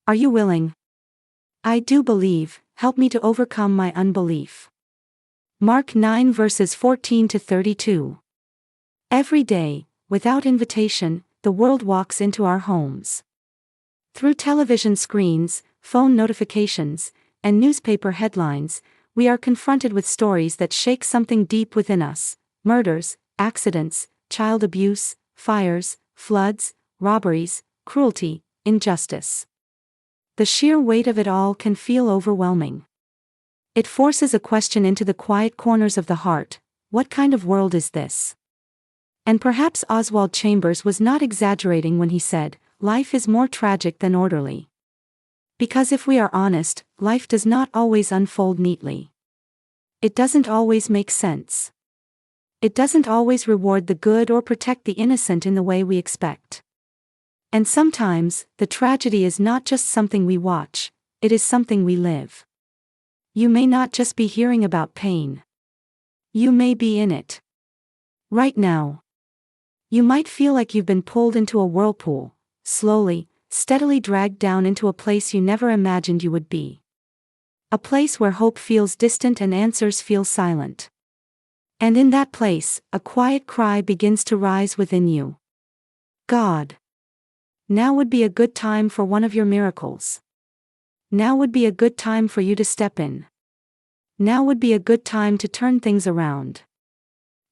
Are you willing? I do believe, help me to overcome my unbelief. Mark 9 verses 14 to 32. Every day, without invitation, the world walks into our homes. Through television screens, phone notifications, and newspaper headlines, we are confronted with stories that shake something deep within us: murders, accidents, child abuse, fires, floods, robberies, cruelty, injustice. The sheer weight of it all can feel overwhelming. It forces a question into the quiet corners of the heart: what kind of world is this? And perhaps Oswald Chambers was not exaggerating when he said, life is more tragic than orderly. Because if we are honest, life does not always unfold neatly. It doesn't always make sense. It doesn't always reward the good or protect the innocent in the way we expect. And sometimes, the tragedy is not just something we watch, it is something we live. You may not just be hearing about pain. You may be in it. Right now. You might feel like you've been pulled into a whirlpool, slowly, steadily dragged down into a place you never imagined you would be. A place where hope feels distant and answers feel silent. And in that place, a quiet cry begins to rise within you. God. Now would be a good time for one of your miracles. Now would be a good time for you to step in. Now would be a good time to turn things around.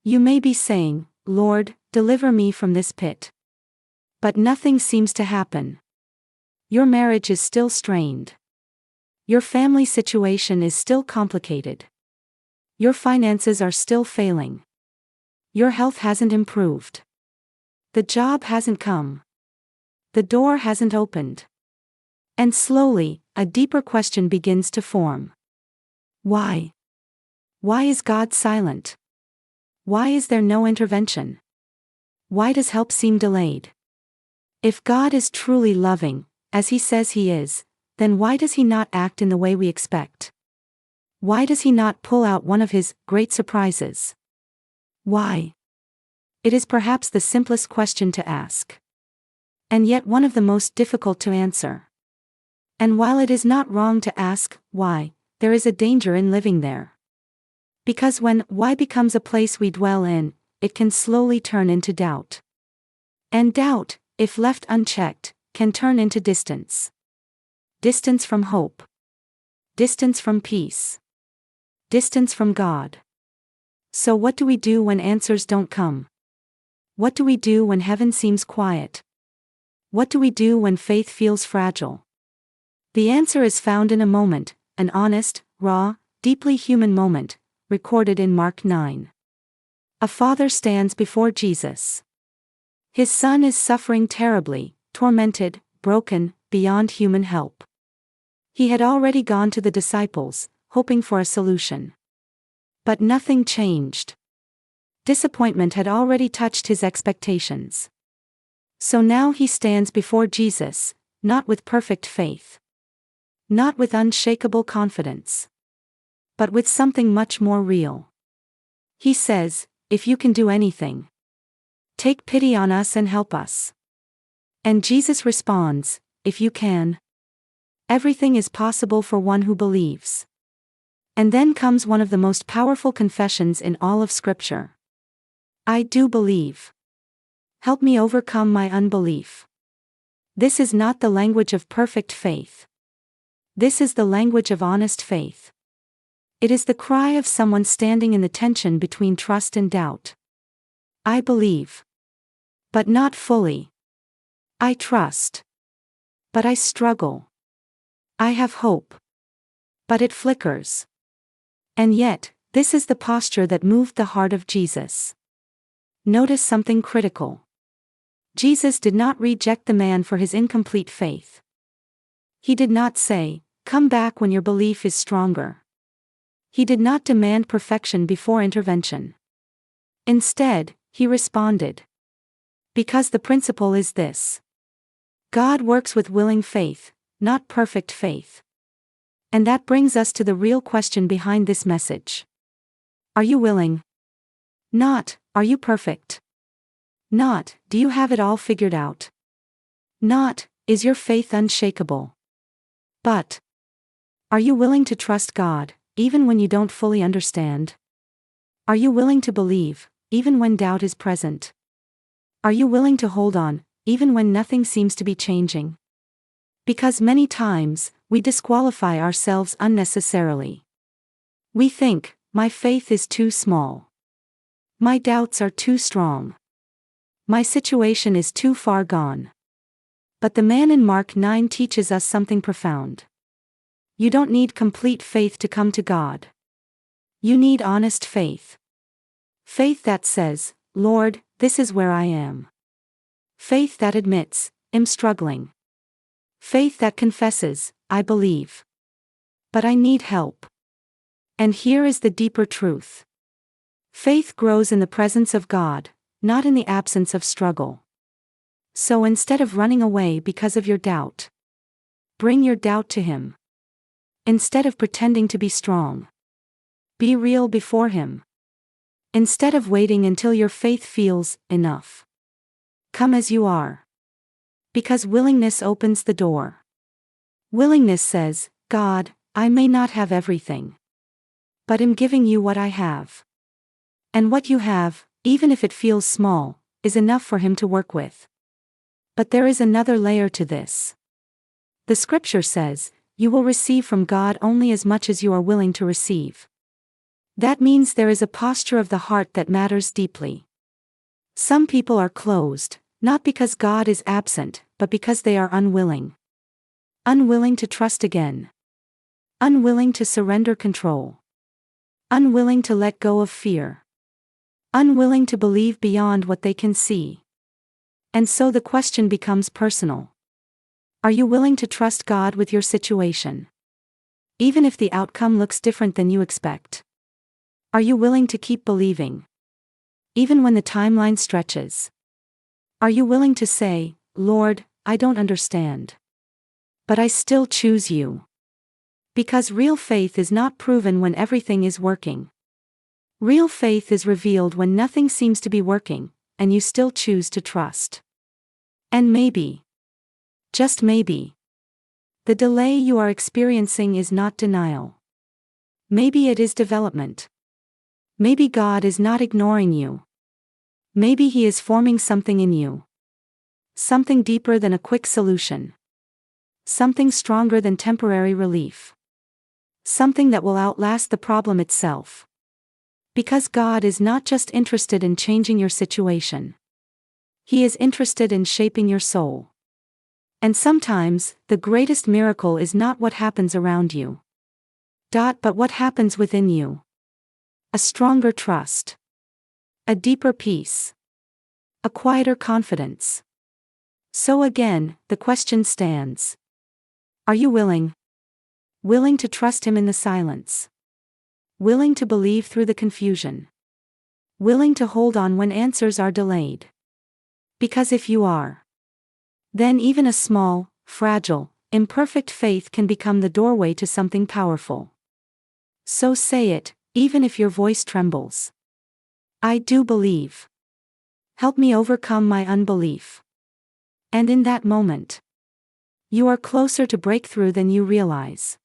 You may be saying, Lord, deliver me from this pit. But nothing seems to happen. Your marriage is still strained. Your family situation is still complicated. Your finances are still failing. Your health hasn't improved. The job hasn't come. The door hasn't opened. And slowly, a deeper question begins to form. Why? Why is God silent? Why is there no intervention? Why does help seem delayed? If God is truly loving, as He says He is, then why does He not act in the way we expect? Why does He not pull out one of His great surprises? Why? It is perhaps the simplest question to ask. And yet one of the most difficult to answer. And while it is not wrong to ask, why, there is a danger in living there. Because when why becomes a place we dwell in, it can slowly turn into doubt. And doubt, if left unchecked, can turn into distance. Distance from hope. Distance from peace. Distance from God. So what do we do when answers don't come? What do we do when heaven seems quiet? What do we do when faith feels fragile? The answer is found in a moment, an honest, raw, deeply human moment, recorded in Mark 9. A father stands before Jesus. His son is suffering terribly, tormented, broken, beyond human help. He had already gone to the disciples, hoping for a solution. But nothing changed. Disappointment had already touched his expectations. So now he stands before Jesus, not with perfect faith. Not with unshakable confidence. But with something much more real. He says, if you can do anything, take pity on us and help us. And Jesus responds, if you can. Everything is possible for one who believes. And then comes one of the most powerful confessions in all of Scripture. I do believe. Help me overcome my unbelief. This is not the language of perfect faith. This is the language of honest faith. It is the cry of someone standing in the tension between trust and doubt. I believe. But not fully. I trust. But I struggle. I have hope. But it flickers. And yet, this is the posture that moved the heart of Jesus. Notice something critical. Jesus did not reject the man for his incomplete faith. He did not say, come back when your belief is stronger. He did not demand perfection before intervention. Instead, he responded. Because the principle is this. God works with willing faith, not perfect faith. And that brings us to the real question behind this message. Are you willing? Not, are you perfect? Not, do you have it all figured out? Not, is your faith unshakable? But are you willing to trust God, even when you don't fully understand? Are you willing to believe, even when doubt is present? Are you willing to hold on, even when nothing seems to be changing? Because many times, we disqualify ourselves unnecessarily. We think, my faith is too small. My doubts are too strong. My situation is too far gone. But the man in Mark 9 teaches us something profound. You don't need complete faith to come to God. You need honest faith. Faith that says, Lord, this is where I am. Faith that admits, I'm struggling. Faith that confesses, I believe. But I need help. And here is the deeper truth. Faith grows in the presence of God, not in the absence of struggle. So instead of running away because of your doubt, bring your doubt to Him. Instead of pretending to be strong, be real before Him. Instead of waiting until your faith feels enough, come as you are. Because willingness opens the door. Willingness says, God, I may not have everything, but I'm giving you what I have. And what you have, even if it feels small, is enough for Him to work with. But there is another layer to this. The scripture says, you will receive from God only as much as you are willing to receive. That means there is a posture of the heart that matters deeply. Some people are closed, not because God is absent, but because they are unwilling. Unwilling to trust again. Unwilling to surrender control. Unwilling to let go of fear. Unwilling to believe beyond what they can see. And so the question becomes personal. Are you willing to trust God with your situation? Even if the outcome looks different than you expect. Are you willing to keep believing? Even when the timeline stretches. Are you willing to say, Lord, I don't understand. But I still choose you. Because real faith is not proven when everything is working. Real faith is revealed when nothing seems to be working, and you still choose to trust. And maybe, just maybe, the delay you are experiencing is not denial. Maybe it is development. Maybe God is not ignoring you. Maybe He is forming something in you. Something deeper than a quick solution. Something stronger than temporary relief. Something that will outlast the problem itself. Because God is not just interested in changing your situation. He is interested in shaping your soul. And sometimes, the greatest miracle is not what happens around you. But what happens within you. A stronger trust. A deeper peace. A quieter confidence. So again, the question stands. Are you willing? Willing to trust Him in the silence. Willing to believe through the confusion. Willing to hold on when answers are delayed. Because if you are, then even a small, fragile, imperfect faith can become the doorway to something powerful. So say it, even if your voice trembles. I do believe. Help me overcome my unbelief. And in that moment, you are closer to breakthrough than you realize.